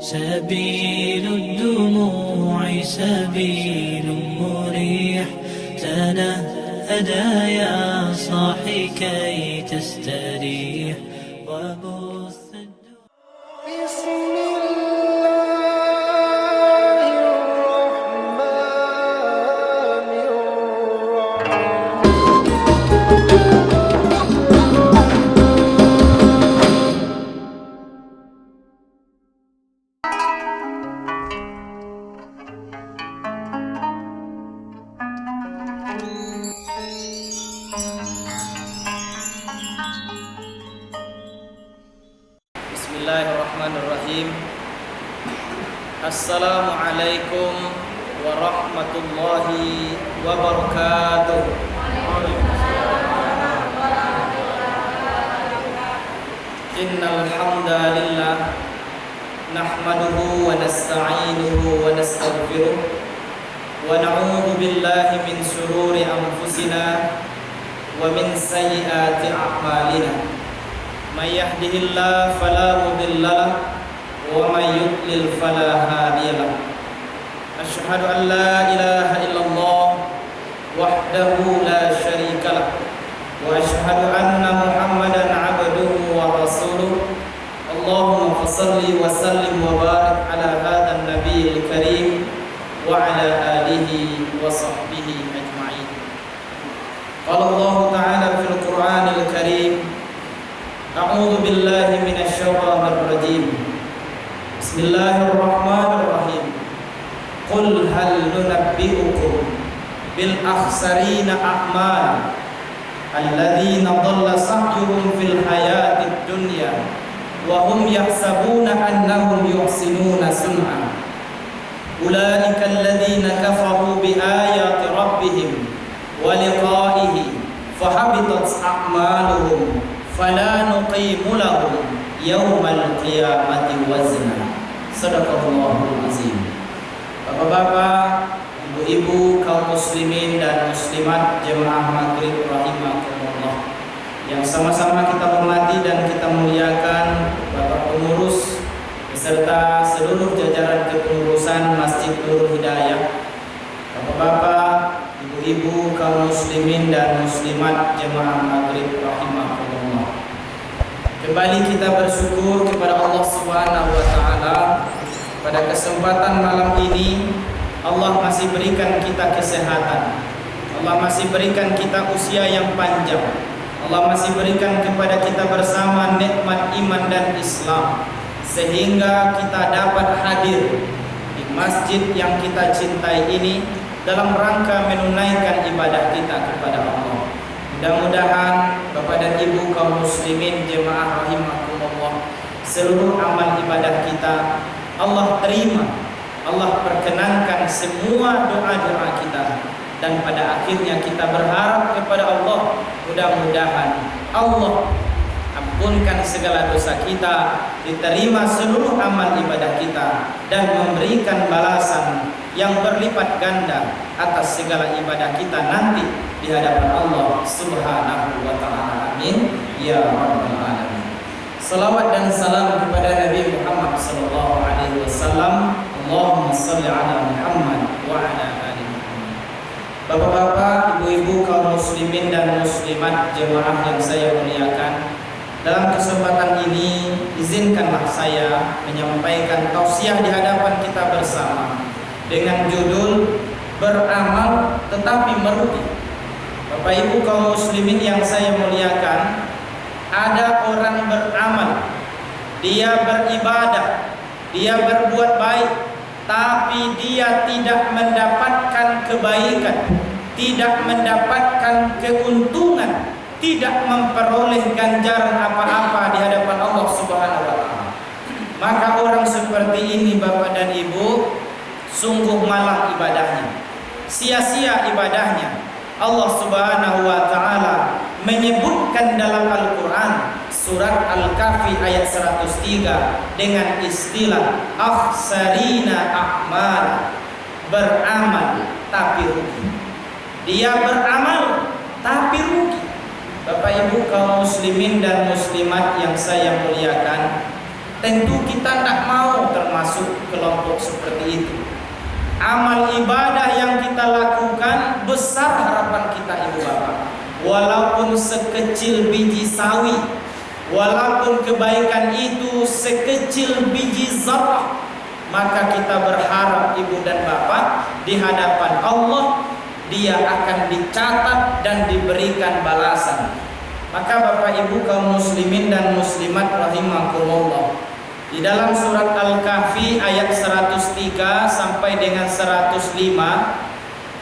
سبيل الدموع سبيل مريح، تنهدى يا صاحي كي تستريح وبث بسم الله الرحمن Bismillahirrahmanirrahim. Assalamualaikum warahmatullahi wabarakatuh. Innal hamdalillah nahmaduhu wa nasta'inuhu wa nastaghfiruh wa na'udzu billahi min shururi anfusina wa min sayyiati a'malina. May yahdihillahu fala mudilla lahu wa may yudlil fala hadiya lahu. Asyhadu an la ilaha illallah wahdahu la syarika lahu wa asyhadu anna Muhammadan 'abduhu wa rasuluh. Allahumma shalli wa sallim wa barik ala hadzal nabiyil karim wa ala alihi wa sahbihi ajma'in. Qala Allah ta'ala fil Qur'anil Karim, A'udzu billahi minasy syaithanir rajim. Bismillahirrahmanirrahim. Qul hal nunabbi'ukum bil akhsarina a'mala alladzina dhalla sa'yuhum fil hayatid dunya wa hum yahsabuna annahum yuhsinuna sun'a. Ulaika alladzina kafaru bi ayati rabbihim wa liqa'ihi fahabitat a'maluhum fala nuqimu lahum yaumal qiyamati wazna. Shadaqallahul azim. Bapak-bapak, ibu-ibu, kaum muslimin dan muslimat jemaah maghrib rahimakumullah, yang sama-sama kita hormati dan kita muliakan Bapak pengurus beserta seluruh jajaran kepengurusan Masjid Nurul Hidayah, bapak-bapak, ibu-ibu, kaum muslimin dan muslimat jemaah maghrib rahimakumullah. Kembali kita bersyukur kepada Allah Subhanahu wa taala. Pada kesempatan malam ini Allah masih berikan kita kesehatan. Allah masih berikan kita usia yang panjang. Allah masih berikan kepada kita bersama nikmat iman dan Islam, sehingga kita dapat hadir di masjid yang kita cintai ini dalam rangka menunaikan ibadah kita kepada Allah. Mudah-mudahan Bapak dan Ibu kaum muslimin jemaah rahimakumullah, seluruh amal ibadah kita Allah terima, Allah perkenankan semua doa-doa kita, dan pada akhirnya kita berharap kepada Allah, mudah-mudahan Allah ampunkan segala dosa kita, diterima seluruh amal ibadah kita, dan memberikan balasan yang berlipat ganda atas segala ibadah kita nanti di hadapan Allah Subhanahu wa ta'ala. Amin ya rabbal alamin. Salawat dan salam kepada Nabi Muhammad sallallahu alaihi wasallam. Allahumma shalli ala Muhammad wa ala ali Muhammad. Bapak-bapak, ibu-ibu, kaum muslimin dan muslimat jemaah yang saya muliakan, dalam kesempatan ini izinkanlah saya menyampaikan tausiah di hadapan kita bersama dengan judul beramal tetapi merugi. Bapak Ibu kaum muslimin yang saya muliakan, ada orang beramal, dia beribadah, dia berbuat baik, tapi dia tidak mendapatkan kebaikan, tidak mendapatkan keuntungan, tidak memperoleh ganjaran apa-apa di hadapan Allah Subhanahu wa taala. Maka orang seperti ini Bapak dan Ibu sungguh malang ibadahnya, sia-sia ibadahnya. Allah Subhanahu wa taala menyebutkan dalam Al-Qur'an surat Al-Kahfi ayat 103 dengan istilah akhsarina a'mal, beramal tapi rugi. Dia beramal tapi rugi. Bapak Ibu kaum muslimin dan muslimat yang saya muliakan, tentu kita tidak mau termasuk amal ibadah yang kita lakukan besar harapan kita ibu bapak. Walaupun sekecil biji sawi, walaupun kebaikan itu sekecil biji zarah, maka kita berharap ibu dan bapak di hadapan Allah dia akan dicatat dan diberikan balasan. Maka bapak ibu kaum muslimin dan muslimat rahimakumullah, di dalam surat Al-Kahfi ayat 103 sampai dengan 105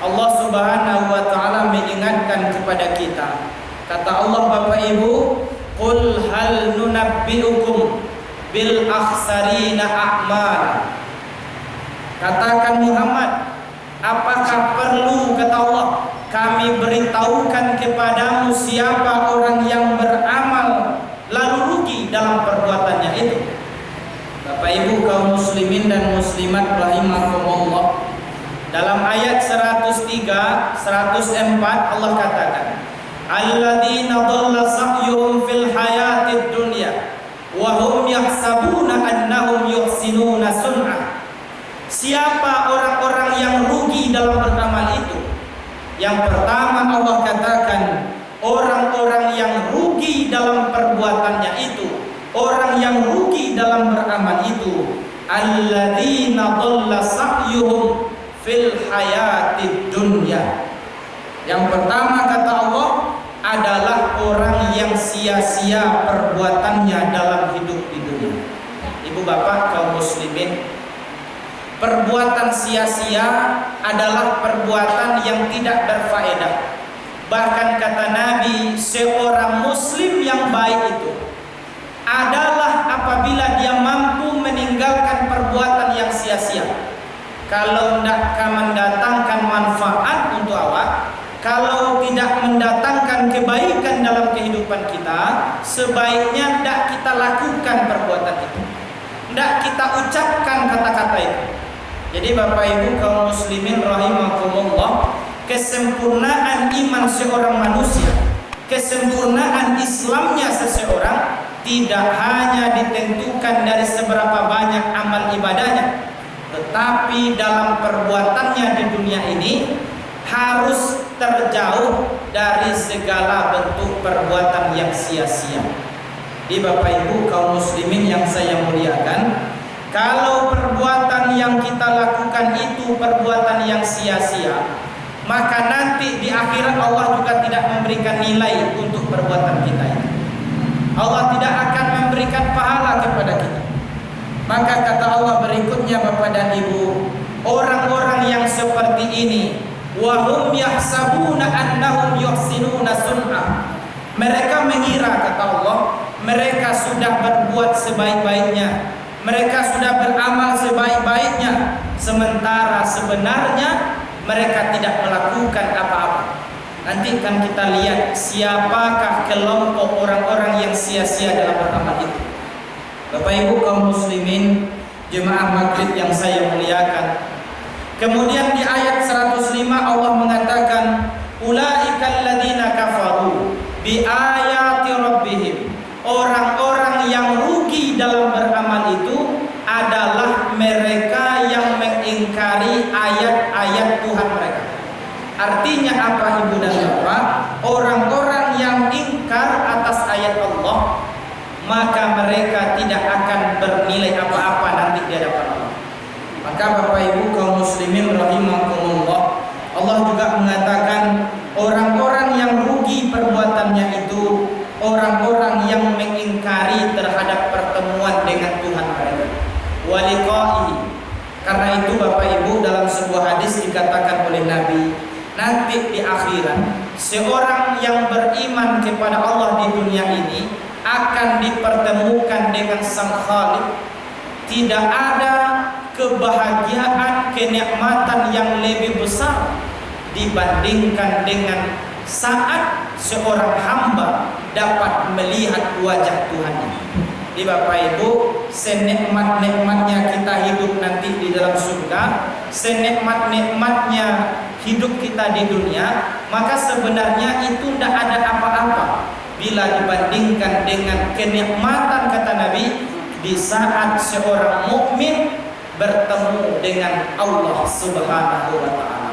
Allah Subhanahu wa taala mengingatkan kepada kita. Kata Allah bapak ibu, "Qul hal nunabbiukum bil akhsarina a'mala." Katakan Muhammad, apakah perlu, kata Allah, kami beritahukan kepadamu siapa orang yang beramal lalu rugi dalam perbuatannya itu? Bapak ibu kaum muslimin dan muslimat rahimakumullah, dalam ayat 103, 104 Allah katakan, "Alladzina dhalla sa'yuhum fil hayatid dunya wa hum yahsabuna annahum yuhsinuna sun'ah." Siapa orang-orang yang rugi dalam beramal itu? Yang pertama Allah katakan, orang-orang yang rugi dalam perbuatannya itu, orang yang rugi dalam beramal itu, alladzina dhalla sa'yuhum fil hayatid dunya. Yang pertama kata Allah adalah orang yang sia-sia perbuatannya dalam hidup di dunia. Ibu bapak kaum muslimin, perbuatan sia-sia adalah perbuatan yang tidak berfaedah. Bahkan kata Nabi, seorang muslim yang baik itu adalah apabila dia mampu meninggalkan perbuatan yang sia-sia. Kalau tidak mendatangkan manfaat untuk awak, kalau tidak mendatangkan kebaikan dalam kehidupan kita, sebaiknya tidak kita lakukan perbuatan itu, tidak kita ucapkan kata-kata itu. Jadi bapak ibu kaum muslimin rahimakumullah, kesempurnaan iman seorang manusia, kesempurnaan Islamnya seseorang tidak hanya ditentukan dari seberapa banyak amal ibadahnya, tetapi dalam perbuatannya di dunia ini harus terjauh dari segala bentuk perbuatan yang sia-sia. Di bapak ibu kaum muslimin yang saya muliakan, kalau perbuatan yang kita lakukan itu perbuatan yang sia-sia, maka nanti di akhirat Allah juga tidak memberikan nilai untuk perbuatan kita itu. Allah tidak akan memberikan pahala kepada kita. Maka kata Allah berikutnya bapak dan ibu, orang-orang yang seperti ini, wa hum yahsabuna annahum yuhsinuna sun'ah, mereka mengira, kata Allah, mereka sudah berbuat sebaik-baiknya, mereka sudah beramal sebaik-baiknya, sementara sebenarnya mereka tidak melakukan apa-apa. Nanti kan kita lihat siapakah kelompok orang-orang yang sia-sia dalam beramal itu. Bapak ibu kaum muslimin jemaah maghrib yang saya muliakan, kemudian di ayat 105 Allah mengatakan, ulaikal ladzina kafaru bi ayati rabbihim, orang-orang yang rugi dalam beramal itu adalah mereka yang mengingkari ayat-ayat Tuhan mereka. Artinya apa ibu dan bapak? Orang-orang yang ingkar atas ayat Allah, maka mereka tidak akan bernilai apa-apa nanti di hadapan Allah. Maka bapak ibu kaum muslimin rahimakumullah, Allah juga mengatakan orang-orang yang rugi perbuatannya itu orang-orang yang mengingkari terhadap pertemuan dengan Tuhan mereka, waliqa'ihi. Karena itu bapak ibu dalam sebuah hadis dikatakan oleh Nabi, nanti di akhirat seorang yang beriman kepada Allah di dunia ini akan dipertemukan dengan Sang Khalik. Tidak ada kebahagiaan, kenikmatan yang lebih besar dibandingkan dengan saat seorang hamba dapat melihat wajah Tuhannya. Di bapak ibu, senikmat-nikmatnya kita hidup nanti di dalam surga, senikmat-nikmatnya hidup kita di dunia, maka sebenarnya itu tidak ada apa-apa bila dibandingkan dengan kenikmatan, kata Nabi, di saat seorang mukmin bertemu dengan Allah Subhanahu wa taala.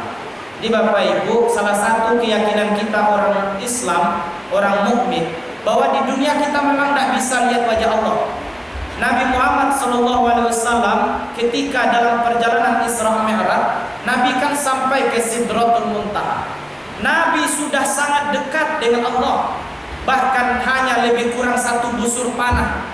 Di Bapak Ibu, salah satu keyakinan kita orang Islam, orang mukmin, bahwa di dunia kita memang tidak bisa lihat wajah Allah. Nabi Muhammad SAW ketika dalam perjalanan Isra Mi'raj, Nabi kan sampai ke Sidratul Muntaha. Nabi sudah sangat dekat dengan Allah, bahkan hanya lebih kurang 1 busur panah,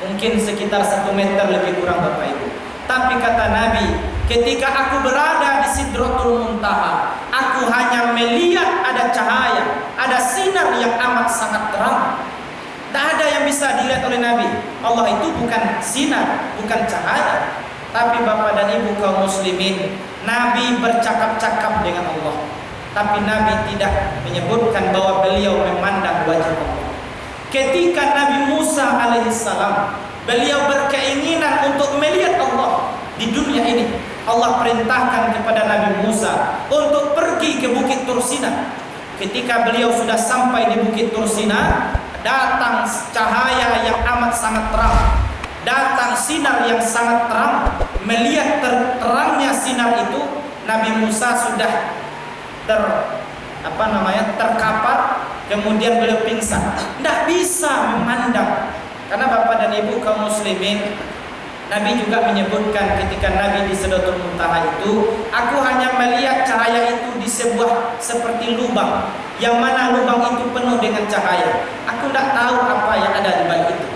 mungkin sekitar 1 meter lebih kurang Bapak Ibu. Tapi kata Nabi, ketika aku berada di Sidratul Muntaha, aku hanya melihat ada cahaya, ada sinar yang amat sangat terang. Tak ada yang bisa dilihat oleh Nabi. Allah itu bukan sinar, bukan cahaya. Tapi Bapak dan Ibu kaum muslimin, Nabi bercakap-cakap dengan Allah. Tapi Nabi tidak menyebutkan bahwa beliau memandang wajah Allah. Ketika Nabi Musa alaihissalam, beliau berkeinginan untuk melihat Allah di dunia ini. Allah perintahkan kepada Nabi Musa untuk pergi ke Bukit Tursina. Ketika beliau sudah sampai di Bukit Tursina, datang cahaya yang amat sangat terang, datang sinar yang sangat terang. Melihat terangnya sinar itu, Nabi Musa sudah terkapar, kemudian beliau pingsan, tidak bisa memandang. Karena Bapak dan Ibu kaum muslimin, Nabi juga menyebutkan ketika Nabi di Sidratul Muntaha itu, aku hanya melihat cahaya itu di sebuah seperti lubang, yang mana lubang itu penuh dengan cahaya. Aku tidak tahu apa yang ada di balik itu.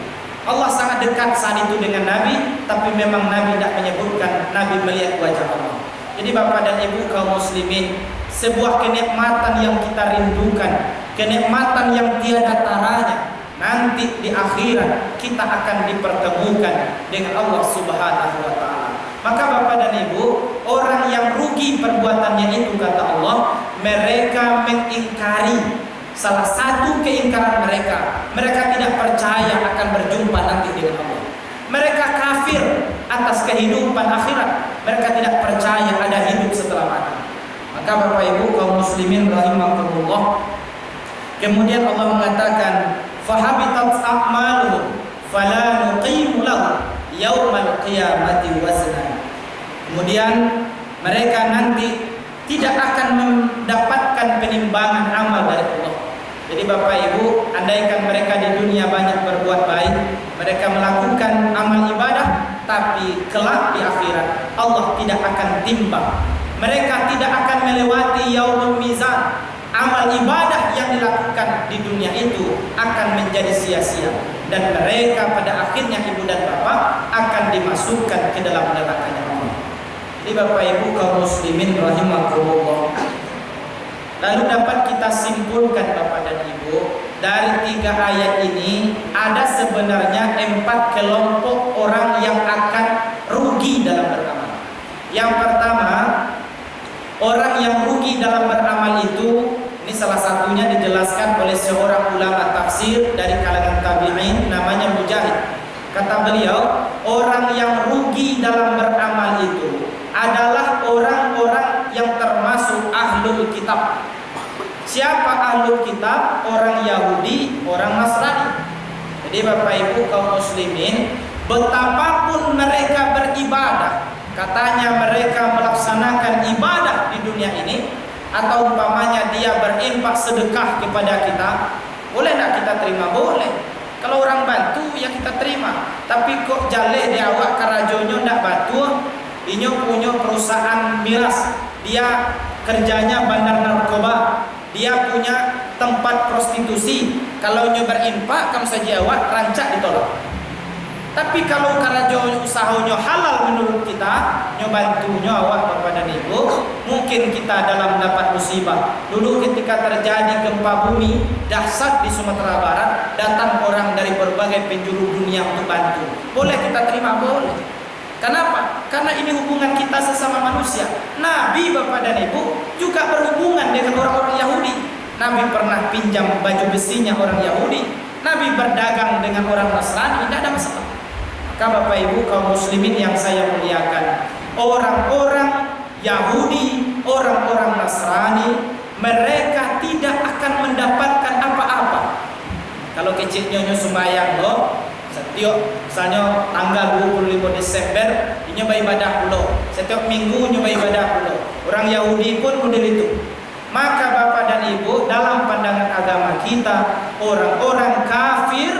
Allah sangat dekat saat itu dengan Nabi, tapi memang Nabi tidak menyebutkan Nabi melihat wajah Allah. Jadi Bapak dan Ibu kaum muslimin, sebuah kenikmatan yang kita rindukan, kenikmatan yang tiada taranya. Nanti di akhirat kita akan dipertemukan dengan Allah Subhanahu wa taala. Maka Bapak dan Ibu, orang yang rugi perbuatannya itu kata Allah, mereka mengingkari salah satu keingkaran mereka. Mereka tidak percaya akan berjumpa nanti dengan Allah. Mereka kafir atas kehidupan akhirat. Mereka tidak percaya ada hidup setelah mati. Maka Bapak Ibu kaum muslimin rahimakumullah, kemudian Allah mengatakan, fahabitat a'maluhum fala nuqimu lahum yaumal qiyamati wazna. Kemudian mereka nanti tidak akan mendapatkan penimbangan amal dari Allah. Jadi Bapak Ibu, andaikan mereka di dunia banyak berbuat baik, mereka melakukan amal ibadah, tapi kelak di akhirat Allah tidak akan timbang. Mereka tidak akan melewati yaumul mizan. Amal ibadah yang dilakukan di dunia itu akan menjadi sia-sia, dan mereka pada akhirnya ibu dan bapak akan dimasukkan ke dalam nerakanya Allah. Jadi Bapak Ibu kaum muslimin rahimakumullah, lalu dapat kita simpulkan Bapak dan Ibu, dari 3 ayat ini ada sebenarnya 4 kelompok orang yang akan rugi dalam beramal. Yang pertama, orang yang rugi dalam beramal itu, ini salah satunya dijelaskan oleh seorang ulama tafsir dari kalangan tabi'in, namanya Mujahid. Kata beliau, orang yang rugi dalam beramal itu adalah orang-orang yang termasuk ahlul kitab. Siapa ahlul kitab? Orang Yahudi, orang Nasrani. Jadi Bapak Ibu kaum muslimin, betapapun mereka beribadah, katanya mereka melaksanakan ibadah di dunia ini, atau umpamanya dia berinfak sedekah kepada kita, boleh tak kita terima? Boleh. Kalau orang bantu ya kita terima. Tapi kok jale di awak karajonyo ndak bantu, inyo punya perusahaan miras, dia kerjanya bandar narkoba, dia punya tempat prostitusi, kalau nyo berinfak kamu saja awak rancak ditolak. Tapi kalau karajo usahanya halal menurut kita, nyo bantu nyo awak Bapak dan Ibu, mungkin kita dalam dapat musibah. Dulu ketika terjadi gempa bumi dahsyat di Sumatera Barat, datang orang dari berbagai penjuru dunia untuk bantu. Boleh kita terima? Boleh. Kenapa? Karena ini hubungan kita sesama manusia. Nabi Bapak dan Ibu juga berhubungan dengan orang-orang Yahudi. Nabi pernah pinjam baju besinya orang Yahudi. Nabi berdagang dengan orang Nasrani, tidak ada masalah. Maka Bapak Ibu kaum muslimin yang saya muliakan, orang-orang Yahudi, orang-orang Nasrani, mereka tidak akan mendapatkan apa-apa. Kalau kecilnya sembahyang loh, Setiap misalnya tanggal 25 Desember nyoba ibadah dulu. Setiap minggu nyoba ibadah dulu. Orang Yahudi pun model itu. Maka Bapak dan Ibu, dalam pandangan agama kita, orang-orang kafir,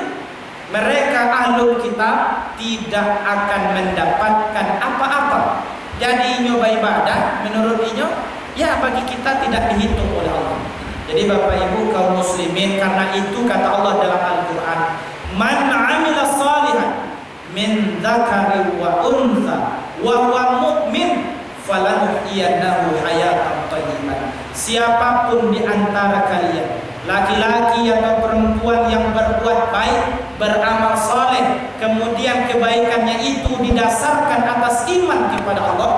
mereka ahlul kitab tidak akan mendapatkan apa-apa. Jadi nyoba ibadah menurut inyo, ya bagi kita tidak dihitung oleh Allah. Jadi Bapak Ibu kaum muslimin, karena itu kata Allah dalam Al-Quran, man amila salihan min dzakarin wa untha wa huwa mu'min falanuhyiyannahu hayatan thayyibah. Siapapun di antara kalian, laki-laki atau perempuan yang berbuat baik, beramal saleh, kemudian kebaikannya itu didasarkan atas iman kepada Allah,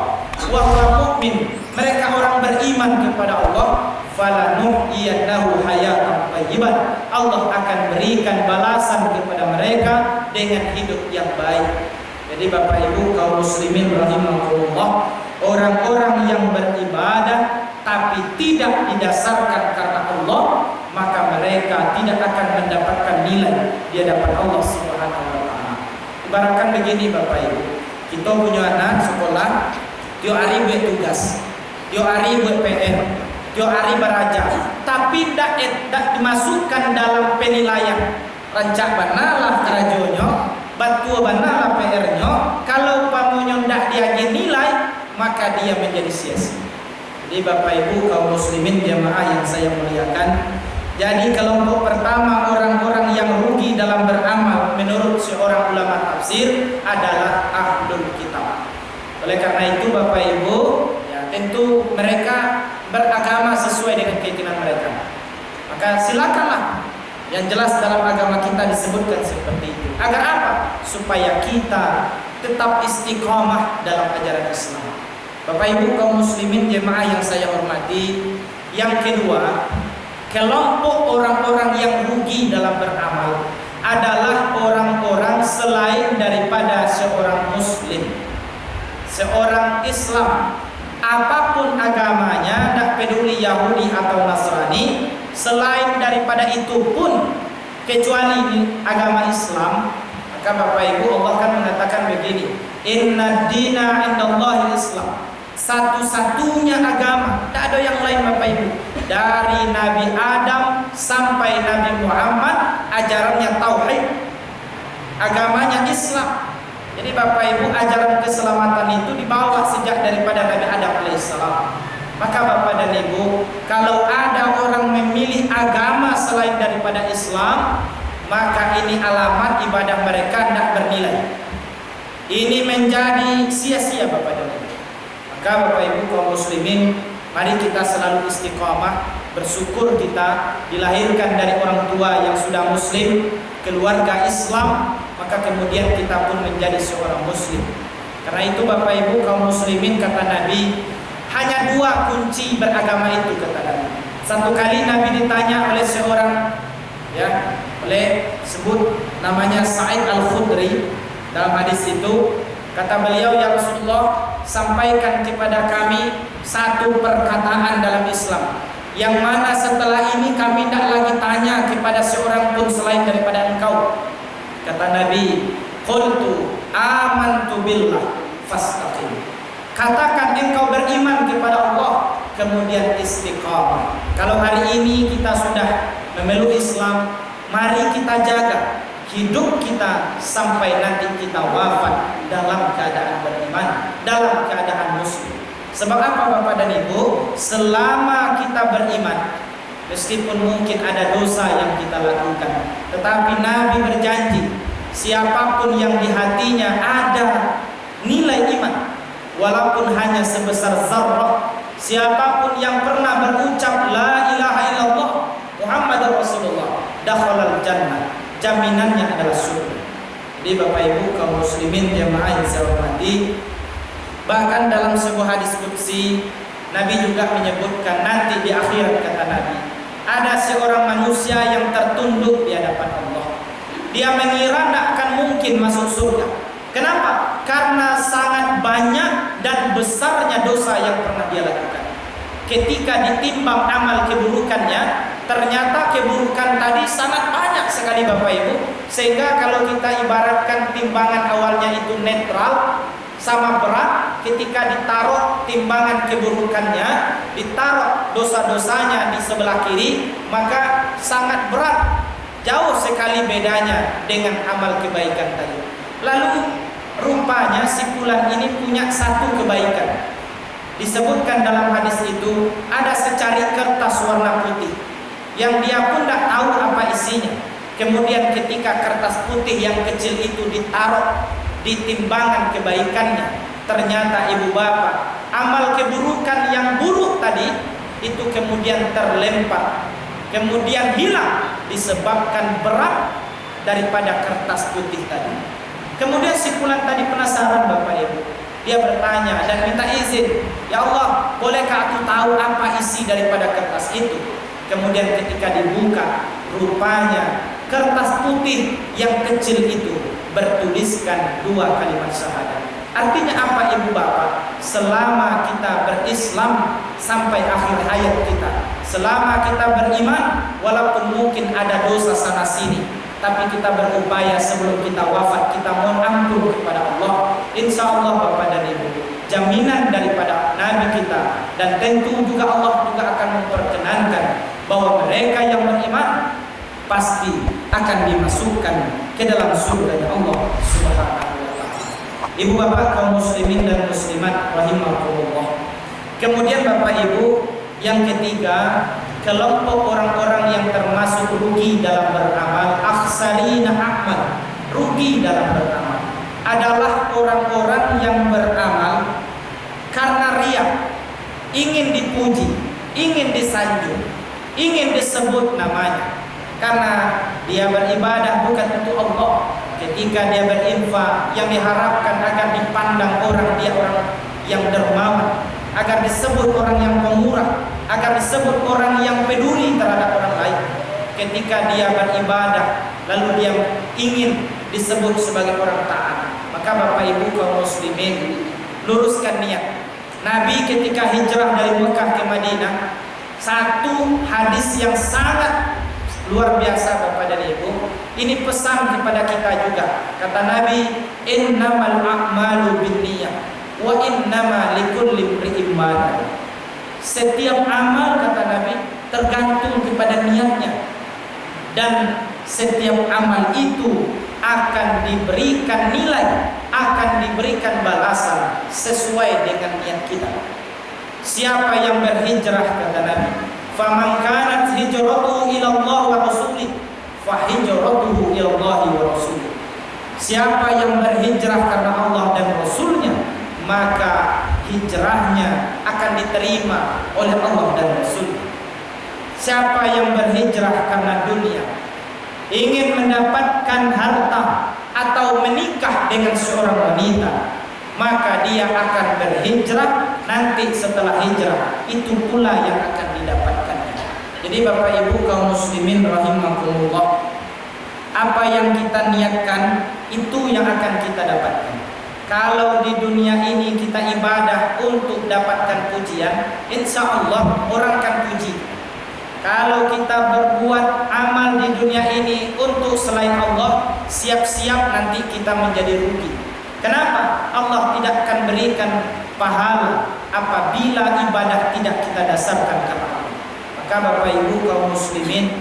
wa huwa mu'min, mereka orang beriman kepada Allah, falanuhyiyannahu hayatan thayyibah, Allah akan berikan balasan kepada mereka dengan hidup yang baik. Jadi Bapak Ibu kaum muslimin rahimakumullah, orang-orang yang beribadah tapi tidak didasarkan karena Allah, maka mereka tidak akan mendapatkan nilai di hadapan Allah Subhanahu wa taala. Ibaratkan begini Bapak Ibu, kita punya anak sekolah, tiap hari buat tugas, tiap hari buat PR, tiap hari belajar, tapi tidak dimasukkan dalam penilaian. Rancak banalah kerajonyo, batu banalah PR-nya. Kalau pamonyo ndak diaji nilai, maka dia menjadi sia-sia. Jadi Bapak Ibu kaum muslimin jamaah yang saya muliakan, jadi kelompok pertama orang-orang yang rugi dalam beramal menurut seorang ulama tafsir adalah ahlul kitab. Oleh karena itu Bapak Ibu, ya tentu mereka beragama sesuai dengan keyakinan mereka. Maka silakanlah, yang jelas dalam agama kita disebutkan seperti itu. Agar apa? Supaya kita tetap istiqomah dalam ajaran Islam. Bapak Ibu kaum muslimin jemaah yang saya hormati, yang kedua, kelompok orang-orang yang rugi dalam beramal adalah orang-orang selain daripada seorang muslim, seorang Islam, apapun agamanya, tak peduli Yahudi atau Nasrani, selain daripada itu pun kecuali agama Islam, maka Bapak Ibu Allah kan mengatakan begini, inna dina indallahi Islam, satu-satunya agama, tak ada yang lain Bapak Ibu, dari Nabi Adam sampai Nabi Muhammad ajarannya tauhid, agamanya Islam. Jadi Bapak Ibu, ajaran keselamatan itu dibawa sejak daripada Nabi Adam alaihissalam. Maka Bapak dan Ibu, kalau ada orang memilih agama selain daripada Islam, maka ini alamat ibadah mereka tidak bernilai. Ini menjadi sia-sia Bapak dan Ibu. Maka Bapak Ibu kaum muslimin, mari kita selalu istiqamah, bersyukur kita dilahirkan dari orang tua yang sudah muslim, keluarga Islam, maka kemudian kita pun menjadi seorang muslim. Karena itu Bapak Ibu kaum muslimin, kata Nabi, hanya dua kunci beragama itu, kata Nabi. Satu kali Nabi ditanya oleh seorang, ya, oleh sebut namanya Sa'id Al-Khudri, dalam hadis itu kata beliau, ya Rasulullah, sampaikan kepada kami satu perkataan dalam Islam yang mana setelah ini kami tidak lagi tanya kepada seorang pun selain daripada engkau. Kata Nabi, qultu amantu billah fastaqim. Katakan engkau beriman kepada Allah, kemudian istiqamah. Kalau hari ini kita sudah memeluk Islam, mari kita jaga hidup kita sampai nanti kita wafat dalam keadaan beriman, dalam keadaan muslim. Sebab apa Bapak dan Ibu? Selama kita beriman, meskipun mungkin ada dosa yang kita lakukan, tetapi Nabi berjanji, siapapun yang di hatinya ada nilai iman, walaupun hanya sebesar zarrah, siapapun yang pernah berucap la ilaha illallah Muhammadur Rasulullah, dakhalal jannah, jaminannya adalah surga. Jadi Bapak Ibu kaum muslimin jamaah yang saya hormati, bahkan dalam sebuah hadis qudsi Nabi juga menyebutkan nanti di akhirat, kata Nabi, ada seorang manusia yang tertunduk di hadapan Allah. Dia mengira tidak akan mungkin masuk surga. Kenapa? Karena sangat banyak dan besarnya dosa yang pernah dia lakukan. Ketika ditimbang amal keburukannya, ternyata keburukan tadi sangat banyak sekali Bapak Ibu, sehingga kalau kita ibaratkan timbangan awalnya itu netral, sama berat, ketika ditaruh timbangan keburukannya, ditaruh dosa-dosanya di sebelah kiri, maka sangat berat, jauh sekali bedanya dengan amal kebaikan tadi. Lalu rupanya si fulan ini punya satu kebaikan. Disebutkan dalam hadis itu ada secari kertas warna putih yang dia pun tidak tahu apa isinya. Kemudian ketika kertas putih yang kecil itu ditaruh di timbangan kebaikannya, ternyata ibu bapak, amal keburukan yang buruk tadi itu kemudian terlempar, kemudian hilang disebabkan berat daripada kertas putih tadi. Kemudian si fulan tadi penasaran Bapak Ibu, dia bertanya dan minta izin, ya Allah, bolehkah aku tahu apa isi daripada kertas itu? Kemudian ketika dibuka, rupanya kertas putih yang kecil itu bertuliskan 2 kalimat syahadat. Artinya apa ibu bapak? Selama kita berislam sampai akhir hayat kita, selama kita beriman, walaupun mungkin ada dosa sana sini, tapi kita berupaya sebelum kita wafat kita mohon ampun kepada Allah. Insya Allah bapak dan ibu, jaminan daripada Nabi kita, dan tentu juga Allah juga akan memperkenankan bahwa mereka yang beriman pasti akan dimasukkan ke dalam surga Allah Subhanahu wa taala. Ibu bapak kaum muslimin dan muslimat rahimakumullah. Kemudian Bapak Ibu, yang ketiga, kelompok orang-orang yang termasuk rugi dalam beramal, akhsarina a'mal, rugi dalam beramal, adalah orang-orang yang beramal karena riya, ingin dipuji, ingin disanjung, ingin disebut namanya. Karena dia beribadah bukan untuk Allah. Ketika dia berinfak, yang diharapkan agar dipandang orang, dia orang yang dermawan, agar disebut orang yang pemurah, agar disebut orang yang peduli terhadap orang lain. Ketika dia beribadah, lalu dia ingin disebut sebagai orang taat, maka Bapak Ibu kaum muslimin, luruskan niat. Nabi ketika hijrah dari Mekah ke Madinah, satu hadis yang sangat luar biasa Bapak dan Ibu, ini pesan kepada kita juga. Kata Nabi, innamal a'malu binniyah wa innama likulli imri'in ma nawa. Setiap amal, kata Nabi, tergantung kepada niatnya, dan setiap amal itu akan diberikan nilai, akan diberikan balasan sesuai dengan niat kita. Siapa yang berhijrah, kata Nabi, faman kanat hijratuhu ila Allah wa rasulih fa hijratuhu ila Allah wa rasulih. Siapa yang berhijrah karena Allah dan Rasulnya, maka hijrahnya akan diterima oleh Allah dan Rasulnya. Siapa yang berhijrah karena dunia, ingin mendapatkan harta atau menikah dengan seorang wanita, maka dia akan berhijrah, nanti setelah hijrah itu pula yang akan didapatkannya. Jadi Bapak Ibu kaum muslimin rahimakumullah, apa yang kita niatkan itu yang akan kita dapatkan. Kalau di dunia ini kita ibadah untuk dapatkan pujian, insya Allah orang akan puji. Kalau kita berbuat amal di dunia ini untuk selain Allah, siap-siap nanti kita menjadi rugi. Kenapa? Allah tidak akan berikan pahala apabila ibadah tidak kita dasarkan karena Allah. Maka Bapak Ibu kaum muslimin,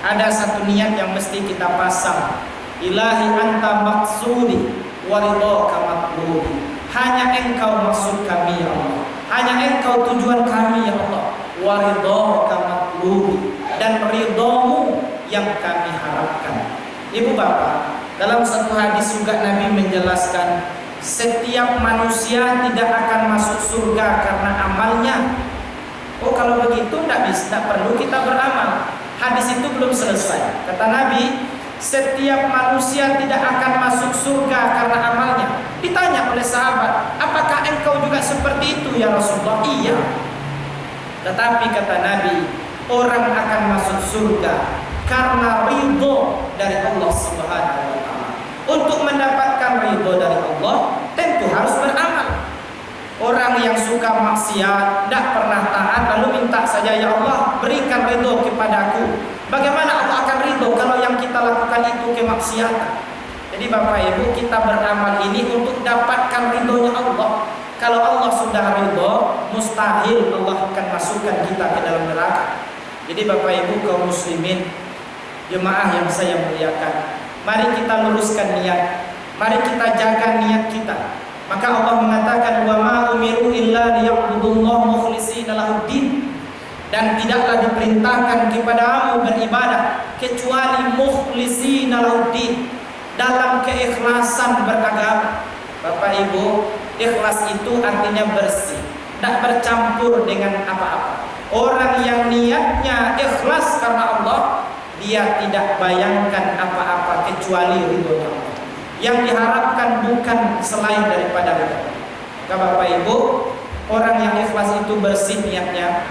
ada satu niat yang mesti kita pasang. Ilahi anta maksudi wa ridhaka matlubi. Hanya engkau maksud kami ya Allah, hanya engkau tujuan kami ya Allah. Wa ridhaka matlubi, dan ridhamu yang kami harapkan. Ibu bapak, dalam satu hadis juga Nabi menjelaskan, setiap manusia tidak akan masuk surga karena amalnya. Oh kalau begitu tidak perlu kita beramal. Hadis itu belum selesai. Kata Nabi, setiap manusia tidak akan masuk surga karena amalnya. Ditanya oleh sahabat, apakah engkau juga seperti itu ya Rasulullah? Iya. Tetapi kata Nabi, orang akan masuk surga karena ridho dari Allah Subhanahu wa taala. Untuk mendapatkan ridho dari Allah, tentu harus beramal. Orang yang suka maksiat, tidak pernah taat, lalu minta saja, ya Allah berikan ridho kepadaku. Bagaimana Allah akan ridho kalau yang kita lakukan itu kemaksiatan? Jadi Bapak Ibu, kita beramal ini untuk dapatkan ridhonya Allah. Kalau Allah sudah ridho, mustahil Allah akan masukkan kita ke dalam neraka. Jadi Bapak Ibu kaum muslimin, jemaah yang saya muliakan, mari kita luruskan niat, mari kita jaga niat kita. Maka Allah mengatakan, wa ma umiru illa liya'budullaha mukhlishina lahuddin, dan tidaklah diperintahkan kepadamu beribadah kecuali mukhlishina lahuddin, dalam keikhlasan beragama. Bapak Ibu, ikhlas itu artinya bersih, tidak bercampur dengan apa-apa. Orang yang niatnya ikhlas karena Allah, dia tidak bayangkan apa-apa kecuali ridhonya Allah. Yang diharapkan bukan selain daripada ridho. Maka Bapak Ibu, orang yang ikhlas itu bersih niatnya,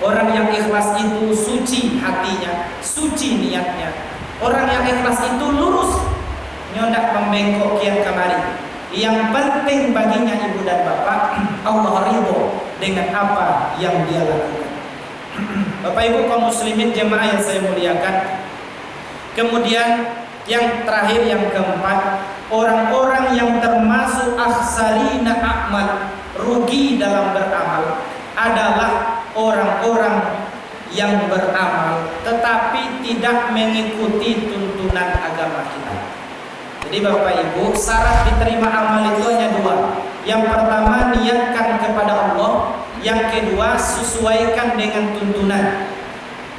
orang yang ikhlas itu suci hatinya, suci niatnya. Orang yang ikhlas itu lurus, nyodak membengkok kian kemari. Yang penting baginya ibu dan bapak, Allah ridho dengan apa yang dia lakukan. Bapak Ibu kaum muslimin jemaah yang saya muliakan. Kemudian yang terakhir, yang keempat, orang-orang yang termasuk akhsarina a'mal, rugi dalam beramal, adalah orang-orang yang beramal tetapi tidak mengikuti tuntunan agama kita. Jadi Bapak Ibu, syarat diterima amal itu hanya dua. Yang pertama, niatkan kepada Allah. Yang kedua, sesuaikan dengan tuntunan.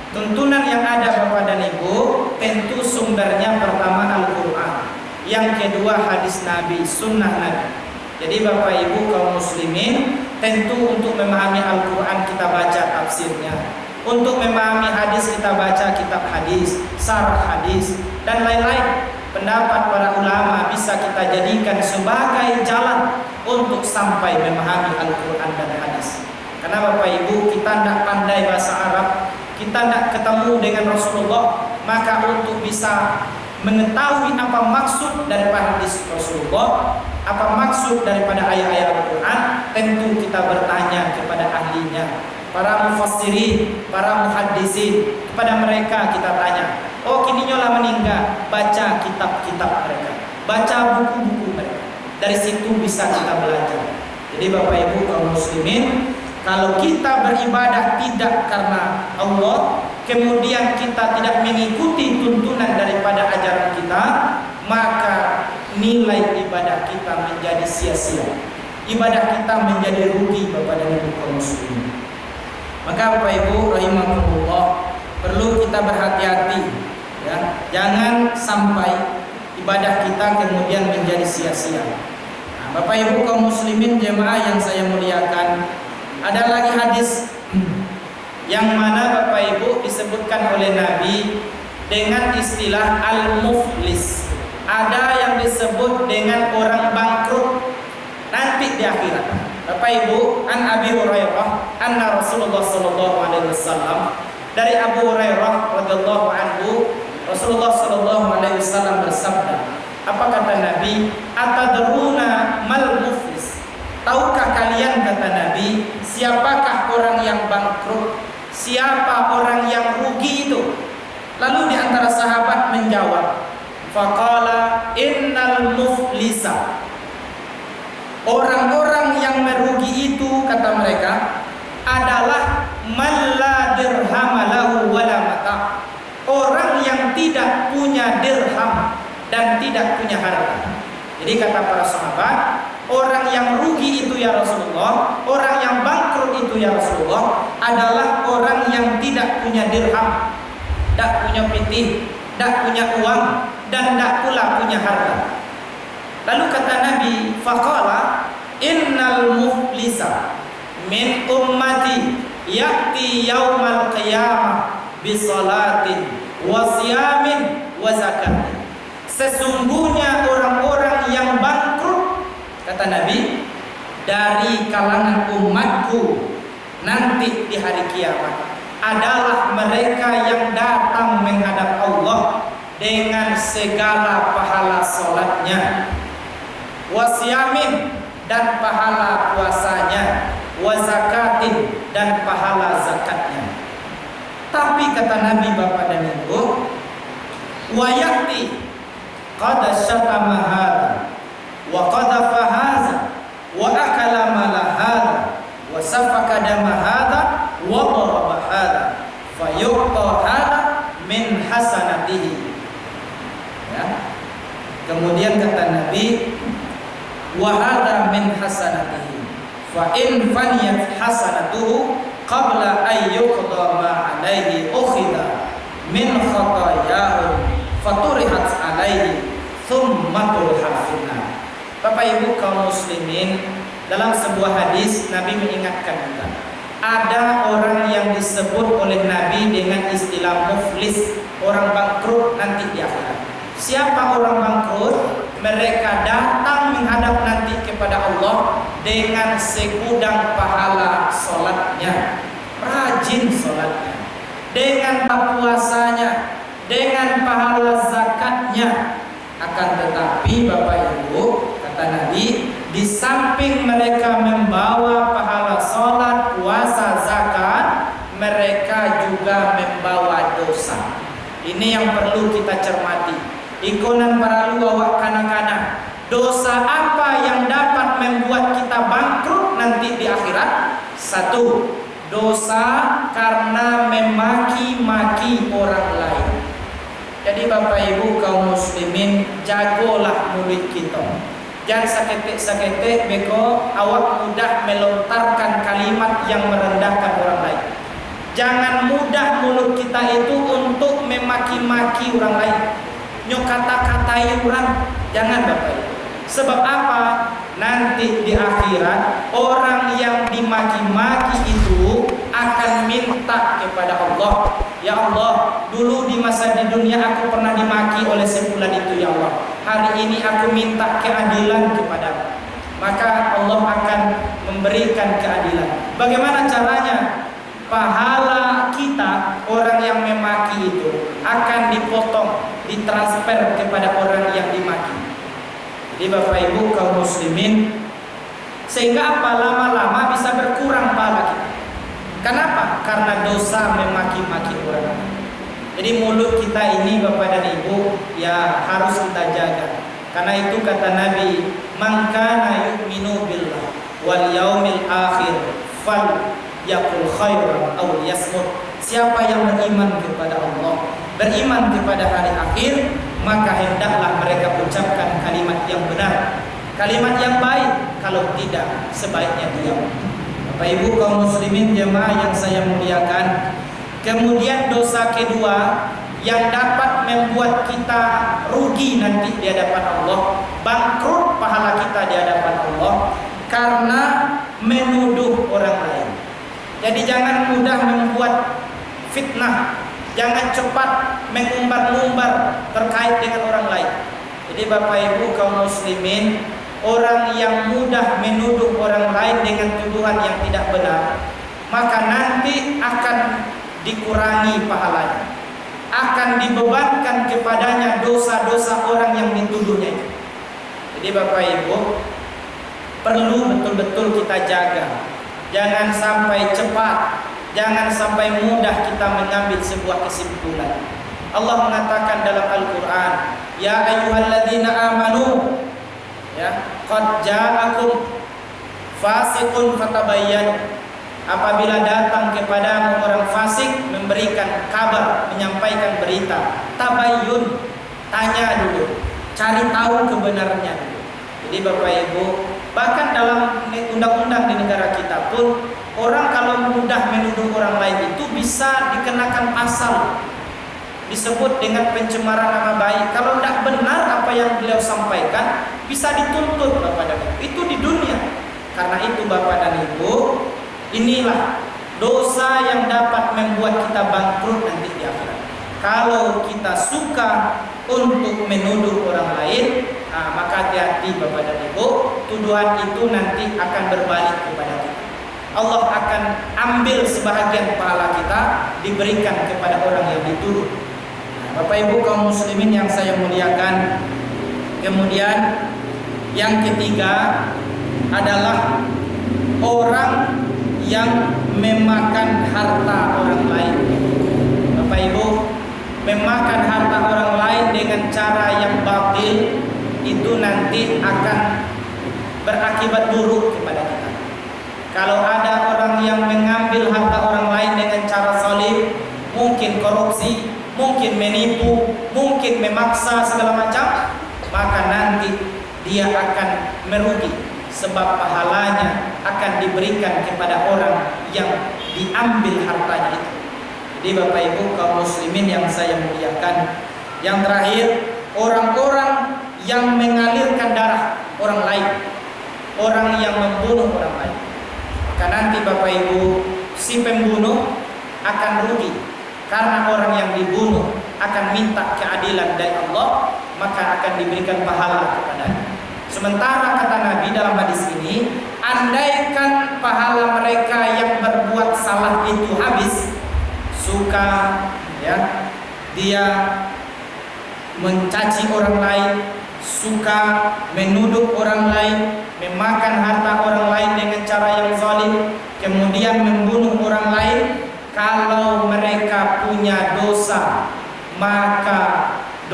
Tuntunan yang ada Bapak dan Ibu, tentu sumbernya pertama Al-Quran, yang kedua hadis Nabi, sunnah Nabi. Jadi Bapak Ibu kaum muslimin, tentu untuk memahami Al-Quran kita baca tafsirnya, untuk memahami hadis kita baca kitab hadis, syarah hadis, dan lain-lain. Pendapat para ulama bisa kita jadikan sebagai jalan untuk sampai memahami Al-Quran dan hadis. Karena Bapak Ibu, kita tidak pandai bahasa Arab, kita tidak ketemu dengan Rasulullah, maka untuk bisa mengetahui apa maksud daripada hadis Rasulullah, apa maksud daripada ayat-ayat Al-Quran, tentu kita bertanya kepada ahlinya, para mufassirin, para muhaddisin. Kepada mereka kita tanya, oh kini nyola meninggal, baca kitab-kitab mereka, baca buku-buku mereka. Dari situ bisa kita belajar. Jadi Bapak Ibu kaum muslimin, kalau kita beribadah tidak karena Allah, kemudian kita tidak mengikuti tuntunan daripada ajaran kita, maka nilai ibadah kita menjadi sia-sia. Ibadah kita menjadi rugi Bapak dan Ibu kaum muslimin. Maka Bapak Ibu rahimakumullah, perlu kita berhati-hati, ya. Jangan sampai ibadah kita kemudian menjadi sia-sia. Nah, Bapak Ibu kaum muslimin jemaah yang saya muliakan, ada lagi hadis yang mana Bapak Ibu disebutkan oleh Nabi dengan istilah al-muflis. Ada yang disebut dengan orang bangkrut nanti di akhirat. Bapak Ibu, an Abi Hurairah anna Rasulullah sallallahu alaihi wasallam, dari Abu Hurairah radhiyallahu anhu, Rasulullah sallallahu alaihi wasallam bersabda, apa kata Nabi? Atadruna mal muflis? Tahukah kalian, kata Nabi, siapakah orang yang bangkrut? Siapa orang yang rugi itu? Lalu di antara sahabat menjawab, faqala innal muflisa, orang-orang yang merugi itu, kata mereka, adalah man la dirham lahu wala mata, orang yang tidak punya dirham dan tidak punya harta. Jadi kata para sahabat, orang yang rugi itu ya Rasulullah, orang yang bangkrut itu ya Rasulullah, adalah orang yang tidak punya dirham, tidak punya pitih, tidak punya uang, dan tidak pula punya harta. Lalu kata Nabi, faqala innal muflisa min ummati ya'ti yaumal qiyamah bisalatin wa siyamin wa zakatin. Sesungguhnya orang-orang yang bangkrut, kata Nabi, dari kalangan umatku nanti di hari kiamat adalah mereka yang datang menghadap Allah dengan segala pahala salatnya, wasiyamin, dan pahala puasanya, kata Nabi Bapak dan Ibu, wa ya'ti qad syatama hadza wa qadhafa hadza wa akala mala hadza wa safaka dama hadza wa daraba hadza fayuqta hadza min hasanatihi. Ya. Kemudian kata Nabi, wa hadza min hasanatihi fa in faniyat hasanatuhu qabla ay yuqda ma alaihi ukhidha min khatayahu faturihat alaihi thumma turhafina. Bapak Ibu kaum muslimin, dalam sebuah hadis Nabi mengingatkan kita, ada orang yang disebut oleh Nabi dengan istilah muflis, orang bangkrut nanti di akhirat. Siapa orang bangkrut? Mereka datang menghadap nanti kepada Allah dengan segudang pahala solatnya, rajin solatnya, dengan puasanya, dengan pahala zakatnya. Akan tetapi Bapak Ibu, kata Nabi, di samping mereka membawa pahala solat, puasa, zakat, mereka juga membawa dosa. Ini yang perlu kita cermati. Ikonan para luwak kanak-kanak, dosa apa yang dapat membuat kita bangkrut nanti di akhirat? Satu, dosa karena memaki-maki orang lain. Jadi Bapak Ibu kaum muslimin, jagolah mulut kita. Jangan saketek-saketek beko awak mudah melontarkan kalimat yang merendahkan orang lain. Jangan mudah mulut kita itu untuk memaki-maki orang lain, nyokata-katai orang. Jangan Bapak Ibu. Sebab apa? Nanti di akhirat orang yang dimaki-maki itu akan minta kepada Allah, ya Allah, dulu di masa di dunia aku pernah dimaki oleh sebulan itu, ya Allah. Hari ini aku minta keadilan kepadamu. Maka Allah akan memberikan keadilan. Bagaimana caranya? Pahala kita, orang yang memaki itu, akan dipotong, ditransfer kepada orang yang dimaki. Jadi Bapak Ibu kaum muslimin, sehingga apa? Lama-lama bisa berkurang pahala kita. Kenapa? Karena dosa memaki-maki orang. Jadi mulut kita ini Bapak dan Ibu ya harus kita jaga. Karena itu kata Nabi, man kana yu'minu billah wal yaumil akhir fal yaqul khairan aw yasmut. Siapa yang beriman kepada Allah, beriman kepada hari akhir, maka hendaklah mereka ucapkan kalimat yang benar, kalimat yang baik. Kalau tidak, sebaiknya diam. Bapak Ibu kaum muslimin jemaah yang saya muliakan, kemudian dosa kedua yang dapat membuat kita rugi nanti di hadapan Allah, bangkrut pahala kita di hadapan Allah, karena menuduh orang lain. Jadi jangan mudah membuat fitnah, jangan cepat mengumbar-umbar terkait dengan orang lain. Jadi Bapak Ibu kaum muslimin, orang yang mudah menuduh orang lain dengan tuduhan yang tidak benar, maka nanti akan dikurangi pahalanya, akan dibebankan kepadanya dosa-dosa orang yang dituduhnya. Jadi Bapak Ibu perlu betul-betul kita jaga. Jangan sampai cepat, jangan sampai mudah kita mengambil sebuah kesimpulan. Allah mengatakan dalam Al-Quran, ya ayyuhalladzina amanu, ya, qad ja'akum fasiqun fatabayyanu. Apabila datang kepadamu orang fasik memberikan kabar, menyampaikan berita, tabayyun, tanya dulu, cari tahu kebenarannya dulu. Jadi Bapak Ibu, bahkan dalam undang-undang di negara kita pun, orang kalau mudah menuduh orang lain itu bisa dikenakan pasal, disebut dengan pencemaran nama baik. Kalau tidak benar apa yang beliau sampaikan, bisa dituntut Bapak dan Ibu. Itu di dunia. Karena itu Bapak dan Ibu, inilah dosa yang dapat membuat kita bangkrut nanti di akhirat. Kalau kita suka untuk menuduh orang lain, maka hati-hati Bapak dan Ibu, tuduhan itu nanti akan berbalik kepada kita. Allah akan ambil sebahagian pahala kita, diberikan kepada orang yang dituduh. Bapak Ibu kaum muslimin yang saya muliakan, kemudian yang ketiga adalah orang yang memakan harta orang lain. Bapak memakan harta orang lain dengan cara yang batil, itu nanti akan berakibat buruk kepada kita. Kalau ada orang yang mengambil harta orang lain dengan cara zalim, mungkin korupsi, mungkin menipu, mungkin memaksa segala macam, maka nanti dia akan merugi, sebab pahalanya akan diberikan kepada orang yang diambil hartanya itu. Jadi Bapak Ibu kaum muslimin yang saya muliakan, yang terakhir, orang-orang yang mengalirkan darah orang lain, orang yang membunuh orang lain, maka nanti Bapak Ibu si pembunuh akan rugi, karena orang yang dibunuh akan minta keadilan dari Allah, maka akan diberikan pahala kepadanya. Sementara kata Nabi dalam hadis ini, andaikan pahala mereka yang berbuat salah itu habis, suka ya dia mencaci orang lain, suka menuduh orang lain, memakan harta orang lain dengan cara yang zalim, kemudian membunuh orang lain, kalau mereka punya dosa, maka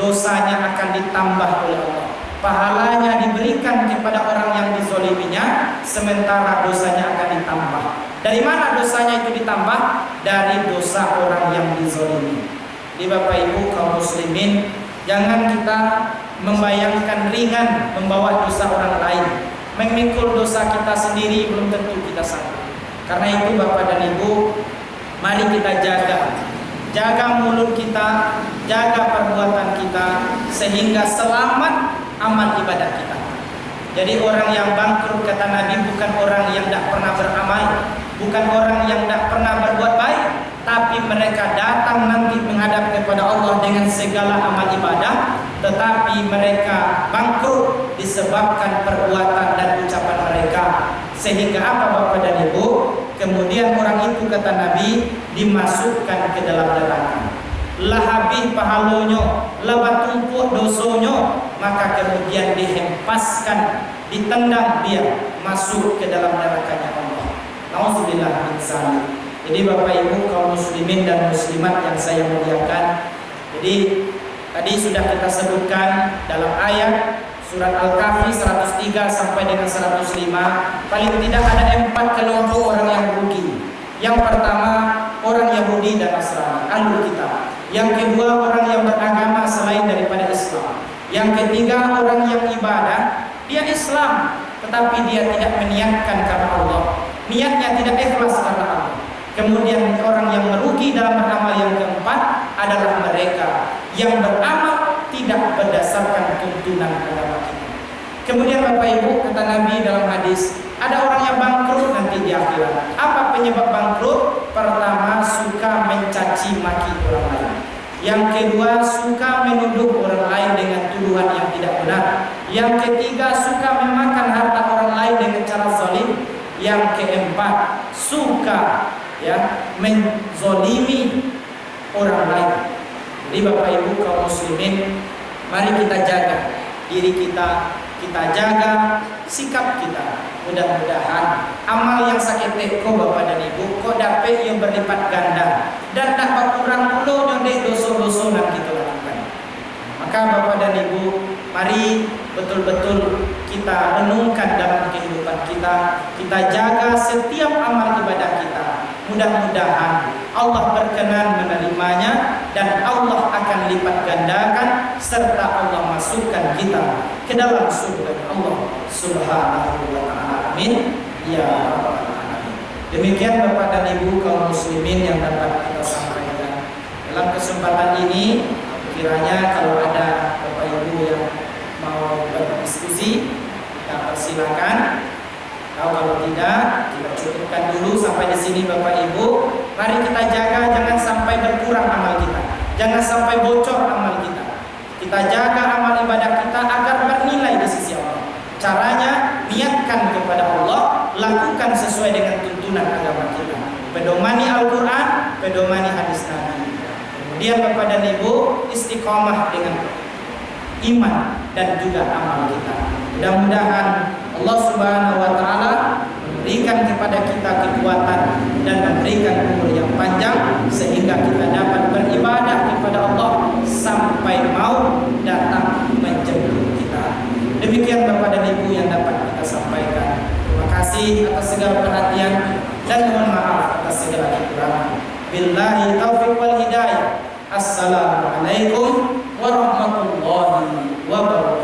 dosanya akan ditambah oleh Allah. Pahalanya diberikan kepada orang yang dizoliminya, sementara dosanya akan ditambah. Dari mana dosanya itu ditambah? Dari dosa orang yang dizolimi. Di Bapak Ibu kaum muslimin, jangan kita membayangkan ringan membawa dosa orang lain. Memikul dosa kita sendiri belum tentu kita sanggup. Karena itu Bapak dan Ibu, mari kita jaga mulut kita, jaga perbuatan kita, sehingga selamat amal ibadah kita. Jadi orang yang bangkrut kata Nabi bukan orang yang tidak pernah beramal, bukan orang yang tidak pernah berbuat baik, tapi mereka datang nanti menghadap kepada Allah dengan segala amal ibadah, tetapi mereka bangkrut disebabkan perbuatan dan ucapan mereka. Sehingga apa Bapak dan Ibu? Kemudian orang itu kata Nabi dimasukkan ke dalam neraka. Lah habis pahalonyo, lah tumpuk dosonyo, maka kemudian dihempaskan, ditendang dia masuk ke dalam nerakanya Allah. Nauzubillah min dzalik. Jadi Bapak Ibu kaum muslimin dan muslimat yang saya muliakan, jadi tadi sudah kita sebutkan dalam ayat surat Al-Kahfi 103 sampai dengan 105, paling tidak ada 4 kelompok orang yang rugi. Yang pertama, orang Yahudi dan Nasrani, Ahlul Kitab. Yang kedua, orang yang beragama selain daripada Islam. Yang ketiga, orang yang ibadah, dia Islam, tetapi dia tidak meniatkan karena Allah. Niatnya tidak ikhlas karena Allah. Kemudian orang yang merugi dalam beramal yang keempat adalah mereka yang beramal tidak berdasarkan tuntunan agama kita. Kemudian Bapak Ibu, kata Nabi dalam hadis, ada orang yang bangkrut nanti di akhirat. Apa penyebab bangkrut? Pertama, suka mencaci maki orang lain. Yang kedua, suka menuduh orang lain dengan tuduhan yang tidak benar. Yang ketiga, suka memakan harta orang lain dengan cara zalim. Yang keempat, suka menzolimi orang lain. Jadi Bapak Ibu kaum muslimin, mari kita jaga diri kita, kita jaga sikap kita. Mudah-mudahan amal yang sakit teko Bapak dan Ibu kok dapat yang berlipat ganda dan tak kurang puluh nyondek dosa-dosa yang kita lakukan. Maka Bapak dan Ibu, mari betul-betul kita renungkan dalam kehidupan kita, kita jaga setiap amal ibadah kita. Mudah-mudahan Allah berkenan menerimanya dan Allah akan lipat gandakan serta Allah masukkan kita ke dalam surga Allah Subhanahu wa taala. Amin ya rabbal alamin. Demikian Bapak dan Ibu kaum muslimin yang dapat kita sampaikan. Dalam kesempatan ini, kiranya kalau ada Bapak Ibu yang mau berdiskusi, kita persilakan. Kalau tidak, kita cukupkan dulu sampai di sini Bapak Ibu. Mari kita jaga jangan sampai berkurang amal kita, jangan sampai bocor amal kita. Kita jaga amal ibadah kita agar bernilai di sisi Allah. Caranya, niatkan kepada Allah, lakukan sesuai dengan tuntunan agama kita. Pedomani Al-Quran, pedomani hadis Nabi. Kemudian Bapak dan Ibu, istiqomah dengan iman dan juga amal kita. Mudah-mudahan Allah Subhanahu wa taala memberikan kepada kita kekuatan dan memberikan umur yang panjang sehingga kita dapat beribadah kepada Allah sampai maut datang menjemput kita. Demikian Bapak dan Ibu yang dapat kita sampaikan. Terima kasih atas segala perhatian dan mohon maaf atas segala kekurangan. Billahi taufiq wal hidayah. Assalamualaikum warahmatullahi wabarakatuh.